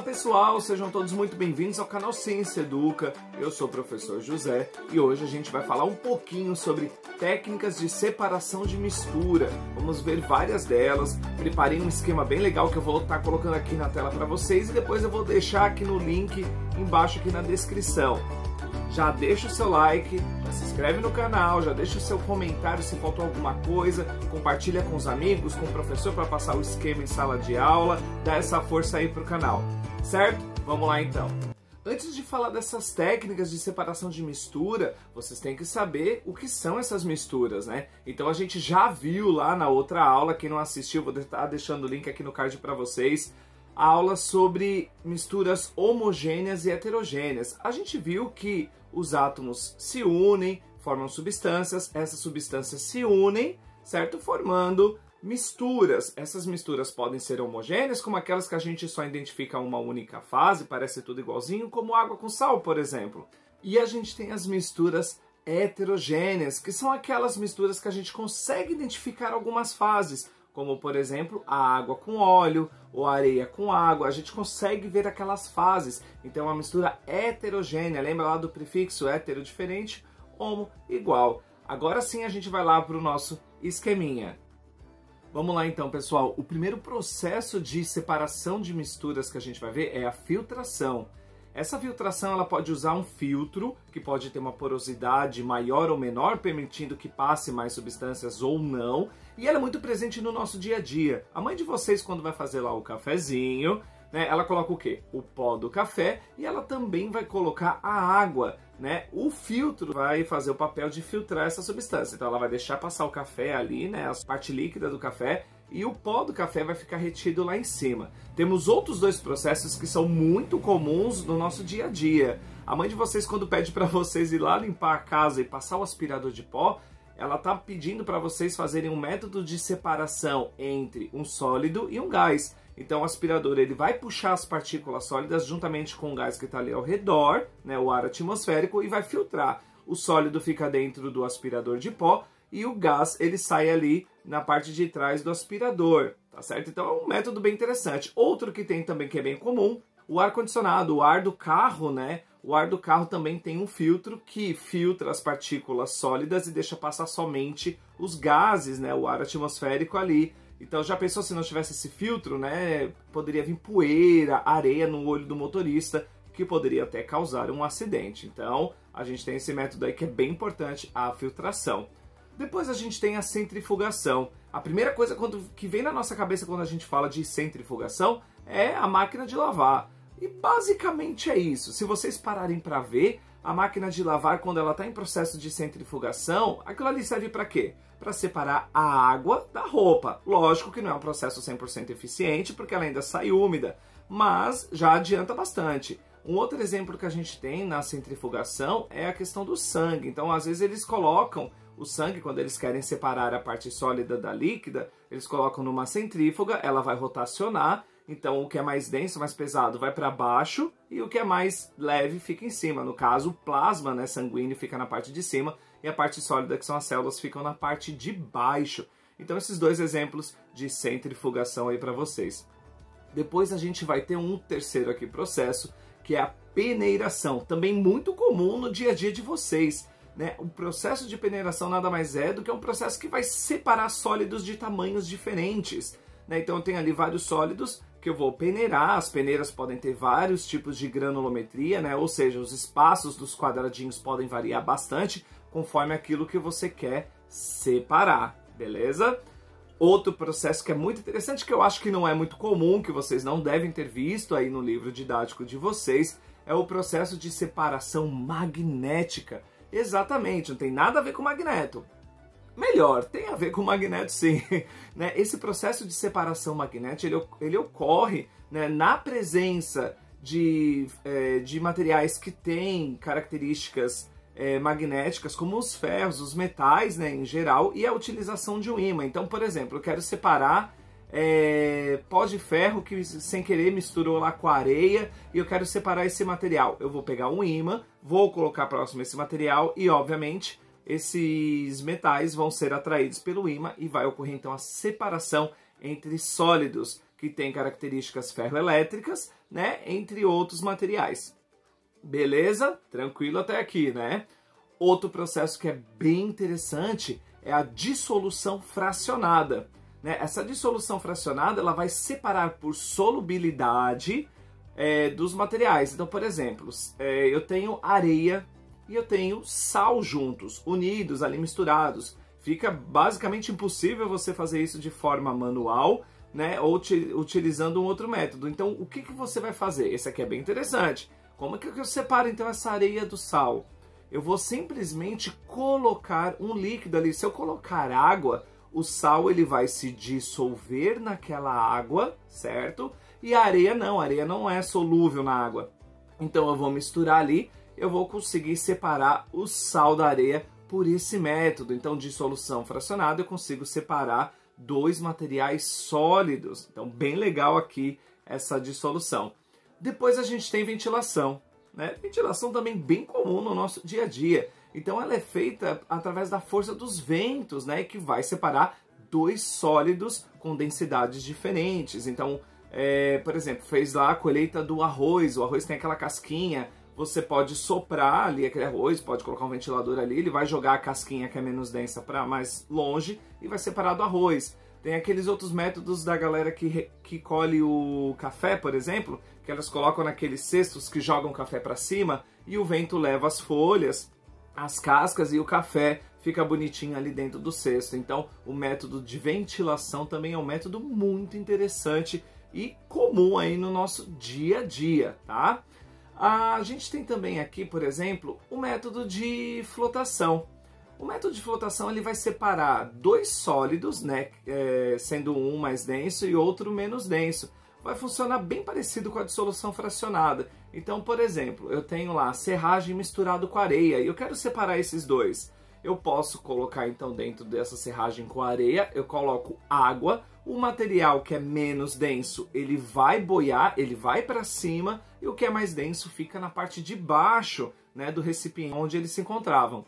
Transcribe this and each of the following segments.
pessoal, sejam todos muito bem-vindos ao canal Ciência Educa. Eu sou o professor José e hoje a gente vai falar um pouquinho sobre técnicas de separação de mistura. Vamos ver várias delas. Preparei um esquema bem legal que eu vou estar colocando aqui na tela para vocês e depois eu vou deixar aqui no link embaixo aqui na descrição. Já deixa o seu like, já se inscreve no canal, já deixa o seu comentário se faltou alguma coisa, compartilha com os amigos, com o professor para passar o esquema em sala de aula, dá essa força aí pro canal, certo? Vamos lá então. Antes de falar dessas técnicas de separação de mistura, vocês têm que saber o que são essas misturas, né? Então a gente já viu lá na outra aula, quem não assistiu, vou estar deixando o link aqui no card para vocês, a aula sobre misturas homogêneas e heterogêneas. A gente viu que os átomos se unem, formam substâncias, essas substâncias se unem, certo? Formando misturas. Essas misturas podem ser homogêneas, como aquelas que a gente só identifica uma única fase, parece tudo igualzinho, como água com sal, por exemplo. E a gente tem as misturas heterogêneas, que são aquelas misturas que a gente consegue identificar algumas fases, como, por exemplo, a água com óleo ou a areia com água. A gente consegue ver aquelas fases. Então, é uma mistura heterogênea. Lembra lá do prefixo hétero diferente, homo igual. Agora sim, a gente vai lá para o nosso esqueminha. Vamos lá então, pessoal. O primeiro processo de separação de misturas que a gente vai ver é a filtração. Essa filtração ela pode usar um filtro, que pode ter uma porosidade maior ou menor, permitindo que passe mais substâncias ou não. E ela é muito presente no nosso dia a dia. A mãe de vocês, quando vai fazer lá o cafezinho, né, ela coloca o quê? O pó do café e ela também vai colocar a água, né? O filtro vai fazer o papel de filtrar essa substância. Então ela vai deixar passar o café ali, né, a parte líquida do café, e o pó do café vai ficar retido lá em cima. Temos outros dois processos que são muito comuns no nosso dia a dia. A mãe de vocês, quando pede para vocês ir lá limpar a casa e passar o aspirador de pó, ela está pedindo para vocês fazerem um método de separação entre um sólido e um gás. Então o aspirador ele vai puxar as partículas sólidas juntamente com o gás que está ali ao redor, né, o ar atmosférico, e vai filtrar. O sólido fica dentro do aspirador de pó e o gás ele sai ali na parte de trás do aspirador, tá certo? Então é um método bem interessante. Outro que tem também que é bem comum, o ar-condicionado, o ar do carro, né? O ar do carro também tem um filtro que filtra as partículas sólidas e deixa passar somente os gases, né? O ar atmosférico ali. Então já pensou se não tivesse esse filtro, né? Poderia vir poeira, areia no olho do motorista, que poderia até causar um acidente. Então a gente tem esse método aí que é bem importante, a filtração. Depois a gente tem a centrifugação. A primeira coisa que vem na nossa cabeça quando a gente fala de centrifugação é a máquina de lavar. E basicamente é isso. Se vocês pararem para ver, a máquina de lavar, quando ela está em processo de centrifugação, aquilo ali serve para quê? Para separar a água da roupa. Lógico que não é um processo 100% eficiente, porque ela ainda sai úmida, mas já adianta bastante. Um outro exemplo que a gente tem na centrifugação é a questão do sangue. Então, às vezes eles colocam o sangue, quando eles querem separar a parte sólida da líquida, eles colocam numa centrífuga, ela vai rotacionar, então o que é mais denso, mais pesado, vai para baixo e o que é mais leve fica em cima. No caso, o plasma, né, sanguíneo fica na parte de cima e a parte sólida, que são as células, ficam na parte de baixo. Então esses dois exemplos de centrifugação aí para vocês. Depois a gente vai ter um terceiro aqui processo, que é a peneiração, também muito comum no dia a dia de vocês. Né? O processo de peneiração nada mais é do que um processo que vai separar sólidos de tamanhos diferentes. Né? Então eu tenho ali vários sólidos que eu vou peneirar. As peneiras podem ter vários tipos de granulometria, né? Ou seja, os espaços dos quadradinhos podem variar bastante conforme aquilo que você quer separar, beleza? Outro processo que é muito interessante, que eu acho que não é muito comum, que vocês não devem ter visto aí no livro didático de vocês, é o processo de separação magnética. Exatamente, não tem nada a ver com magneto. Melhor, tem a ver com magneto sim. Né? Esse processo de separação magnética, ele ocorre, né, na presença de materiais que têm características magnéticas, como os ferros, os metais, né, em geral, e a utilização de um ímã. Então, por exemplo, eu quero separar pó de ferro que sem querer misturou lá com a areia e eu quero separar esse material. Eu vou pegar um ímã, vou colocar próximo esse material e, obviamente, esses metais vão ser atraídos pelo ímã e vai ocorrer então a separação entre sólidos, que tem características ferroelétricas, né, entre outros materiais. Beleza? Tranquilo até aqui, né? Outro processo que é bem interessante é a dissolução fracionada, né? Essa dissolução fracionada ela vai separar por solubilidade dos materiais. Então, por exemplo, eu tenho areia e eu tenho sal juntos, unidos ali, misturados. Fica basicamente impossível você fazer isso de forma manual, né, ou utilizando um outro método. Então, o que você vai fazer? Esse aqui é bem interessante. Como é que eu separo, então, essa areia do sal? Eu vou simplesmente colocar um líquido ali. Se eu colocar água, o sal ele vai se dissolver naquela água, certo? E a areia não é solúvel na água. Então, eu vou misturar ali, eu vou conseguir separar o sal da areia por esse método. Então, dissolução fracionada, eu consigo separar dois materiais sólidos. Então, bem legal aqui essa dissolução. Depois a gente tem ventilação, né? Ventilação também bem comum no nosso dia a dia. Então, ela é feita através da força dos ventos, né? Que vai separar dois sólidos com densidades diferentes. Então, por exemplo, fez lá a colheita do arroz. O arroz tem aquela casquinha. Você pode soprar ali aquele arroz, pode colocar um ventilador ali, ele vai jogar a casquinha que é menos densa para mais longe e vai separar do arroz. Tem aqueles outros métodos da galera que colhe o café, por exemplo, que elas colocam naqueles cestos que jogam café para cima e o vento leva as folhas, as cascas e o café fica bonitinho ali dentro do cesto. Então, o método de ventilação também é um método muito interessante e comum aí no nosso dia a dia, tá? A gente tem também aqui, por exemplo, o método de flotação. O método de flotação ele vai separar dois sólidos, né, sendo um mais denso e outro menos denso. Vai funcionar bem parecido com a dissolução fracionada. Então, por exemplo, eu tenho lá serragem misturado com areia e eu quero separar esses dois. Eu posso colocar então dentro dessa serragem com areia, eu coloco água, o material que é menos denso ele vai boiar, ele vai para cima e o que é mais denso fica na parte de baixo, né, do recipiente onde eles se encontravam.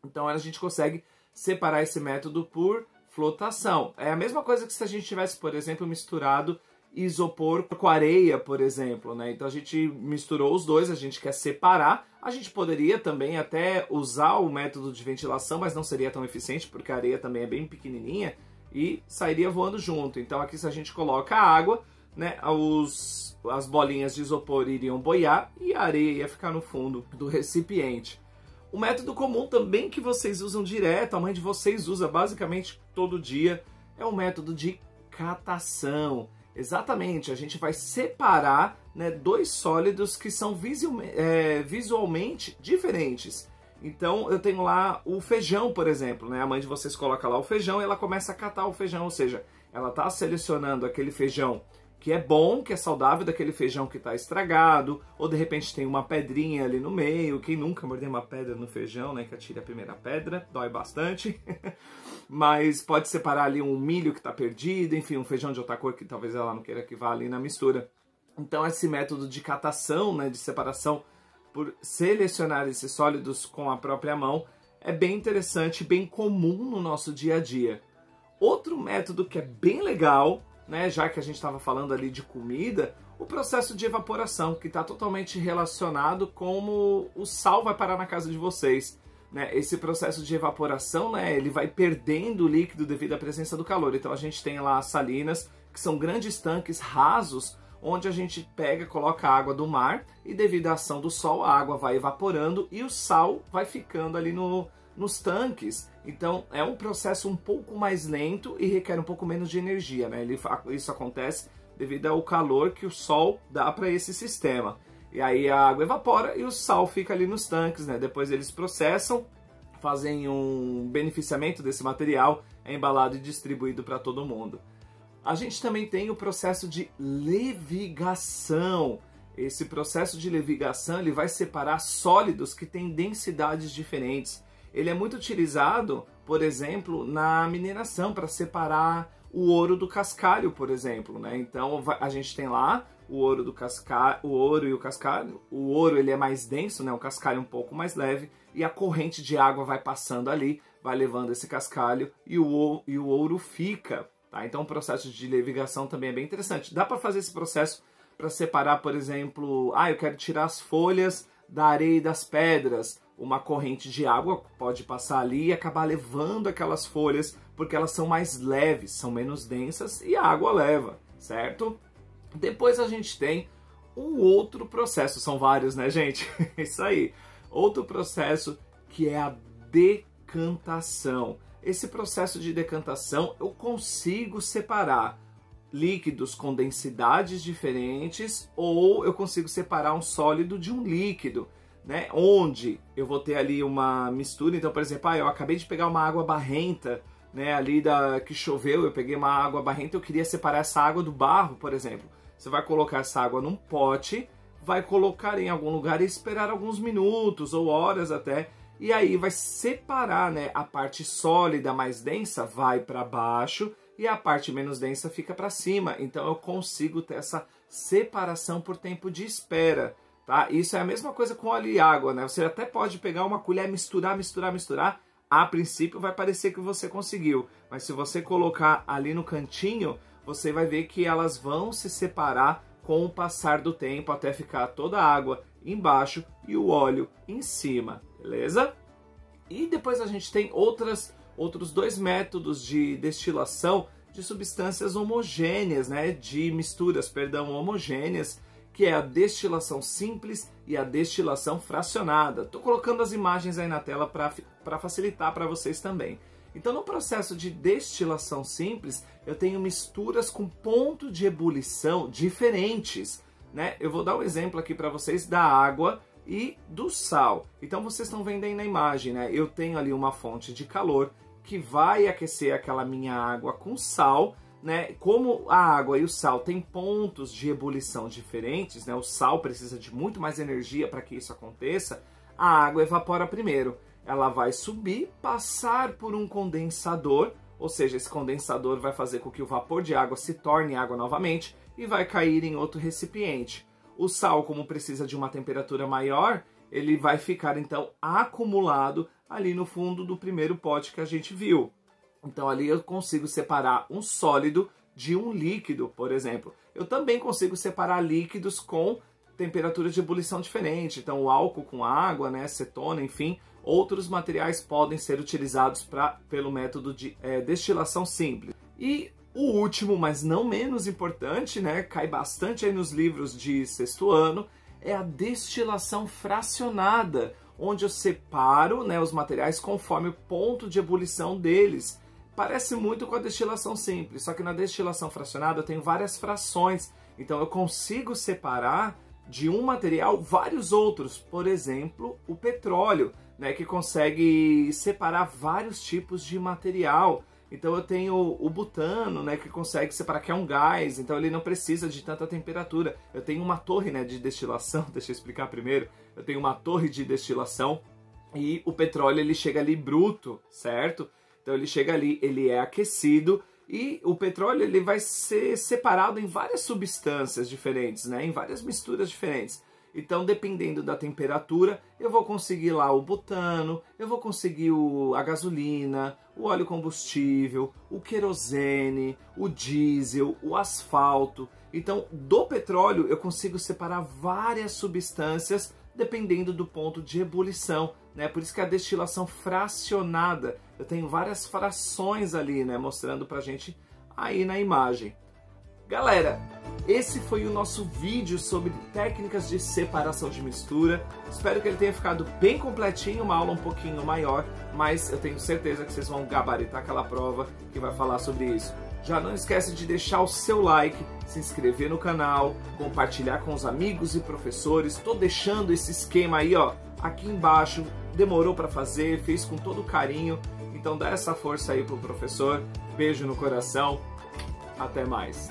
Então a gente consegue separar esse método por flotação. É a mesma coisa que se a gente tivesse, por exemplo, misturado isopor com areia, por exemplo, né? Então a gente misturou os dois, a gente quer separar. A gente poderia também até usar o método de ventilação, mas não seria tão eficiente porque a areia também é bem pequenininha e sairia voando junto. Então aqui se a gente coloca a água, né, as bolinhas de isopor iriam boiar e a areia ia ficar no fundo do recipiente. O método comum também que vocês usam direto, a mãe de vocês usa basicamente todo dia, é o método de catação. Exatamente, a gente vai separar, né, dois sólidos que são visualmente diferentes. Então eu tenho lá o feijão, por exemplo, né? A mãe de vocês coloca lá o feijão e ela começa a catar o feijão, ou seja, ela está selecionando aquele feijão que é bom, que é saudável, daquele feijão que está estragado, ou de repente tem uma pedrinha ali no meio. Quem nunca mordeu uma pedra no feijão, né? Que atire a primeira pedra, dói bastante. Mas pode separar ali um milho que está perdido, enfim, um feijão de outra cor que talvez ela não queira que vá ali na mistura. Então esse método de catação, né, de separação, por selecionar esses sólidos com a própria mão, é bem interessante, bem comum no nosso dia a dia. Outro método que é bem legal, né, já que a gente estava falando ali de comida, o processo de evaporação, que está totalmente relacionado com como o sal vai parar na casa de vocês. Né? Esse processo de evaporação, né, ele vai perdendo o líquido devido à presença do calor. Então a gente tem lá as salinas, que são grandes tanques rasos, onde a gente pega, coloca a água do mar e devido à ação do sol, a água vai evaporando e o sal vai ficando ali nos tanques. Então é um processo um pouco mais lento e requer um pouco menos de energia, né? Isso acontece devido ao calor que o sol dá para esse sistema. E aí a água evapora e o sal fica ali nos tanques, né? Depois eles processam, fazem um beneficiamento desse material, é embalado e distribuído para todo mundo. A gente também tem o processo de levigação. Esse processo de levigação ele vai separar sólidos que têm densidades diferentes. Ele é muito utilizado, por exemplo, na mineração para separar o ouro do cascalho, por exemplo, né? Então a gente tem lá o ouro do cascalho, o ouro e o cascalho. O ouro ele é mais denso, né? O cascalho um pouco mais leve e a corrente de água vai passando ali, vai levando esse cascalho e o ouro fica. tá? Então o processo de levigação também é bem interessante. Dá para fazer esse processo para separar, por exemplo, eu quero tirar as folhas da areia e das pedras. Uma corrente de água pode passar ali e acabar levando aquelas folhas, porque elas são mais leves, são menos densas e a água leva, certo? Depois a gente tem um outro processo, são vários, né, gente? Isso aí. Outro processo que é a decantação. Esse processo de decantação eu consigo separar líquidos com densidades diferentes ou eu consigo separar um sólido de um líquido, né? Onde eu vou ter ali uma mistura. Então, por exemplo, eu acabei de pegar uma água barrenta, né, ali que choveu, eu peguei uma água barrenta, eu queria separar essa água do barro, por exemplo. Você vai colocar essa água num pote, vai colocar em algum lugar e esperar alguns minutos ou horas até, e aí vai separar, né, a parte sólida mais densa vai para baixo e a parte menos densa fica para cima. Então eu consigo ter essa separação por tempo de espera, tá? Isso é a mesma coisa com óleo e água, né? Você até pode pegar uma colher, misturar. A princípio vai parecer que você conseguiu, mas se você colocar ali no cantinho, você vai ver que elas vão se separar com o passar do tempo até ficar toda a água embaixo e o óleo em cima, beleza? E depois a gente tem outros dois métodos de destilação de substâncias homogêneas, né? De misturas, homogêneas, que é a destilação simples e a destilação fracionada. Estou colocando as imagens aí na tela para facilitar para vocês também. Então, no processo de destilação simples, eu tenho misturas com ponto de ebulição diferentes, né? Eu vou dar um exemplo aqui para vocês da água e do sal. Então, vocês estão vendo aí na imagem, né? Eu tenho ali uma fonte de calor que vai aquecer aquela minha água com sal, né? Como a água e o sal têm pontos de ebulição diferentes, né? O sal precisa de muito mais energia para que isso aconteça. A água evapora primeiro. Ela vai subir, passar por um condensador, ou seja, esse condensador vai fazer com que o vapor de água se torne água novamente e vai cair em outro recipiente. O sal, como precisa de uma temperatura maior, ele vai ficar então acumulado ali no fundo do primeiro pote que a gente viu. Então ali eu consigo separar um sólido de um líquido, por exemplo. Eu também consigo separar líquidos com temperatura de ebulição diferente. Então o álcool com água, né, acetona, enfim, outros materiais podem ser utilizados pelo método de destilação simples. E o último, mas não menos importante, né, cai bastante aí nos livros de sexto ano, é a destilação fracionada, onde eu separo, né, os materiais conforme o ponto de ebulição deles. Parece muito com a destilação simples, só que na destilação fracionada eu tenho várias frações, então eu consigo separar de um material vários outros, por exemplo, o petróleo, né, que consegue separar vários tipos de material. Então eu tenho o butano, né, que consegue separar, que é um gás, então ele não precisa de tanta temperatura. Eu tenho uma torre, né, de destilação, deixa eu explicar primeiro. Eu tenho uma torre de destilação e o petróleo ele chega ali bruto, certo? Então ele chega ali, ele é aquecido e o petróleo ele vai ser separado em várias substâncias diferentes, né, em várias misturas diferentes. Então, dependendo da temperatura, eu vou conseguir lá o butano, eu vou conseguir a gasolina, o óleo combustível, o querosene, o diesel, o asfalto. Então, do petróleo, eu consigo separar várias substâncias dependendo do ponto de ebulição, né? Por isso que a destilação fracionada, eu tenho várias frações ali, né? Mostrando pra gente aí na imagem. Galera, esse foi o nosso vídeo sobre técnicas de separação de mistura. Espero que ele tenha ficado bem completinho, uma aula um pouquinho maior, mas eu tenho certeza que vocês vão gabaritar aquela prova que vai falar sobre isso. Já não esquece de deixar o seu like, se inscrever no canal, compartilhar com os amigos e professores. Estou deixando esse esquema aí, ó, aqui embaixo. Demorou para fazer, fez com todo carinho. Então dá essa força aí pro professor. Beijo no coração. Até mais.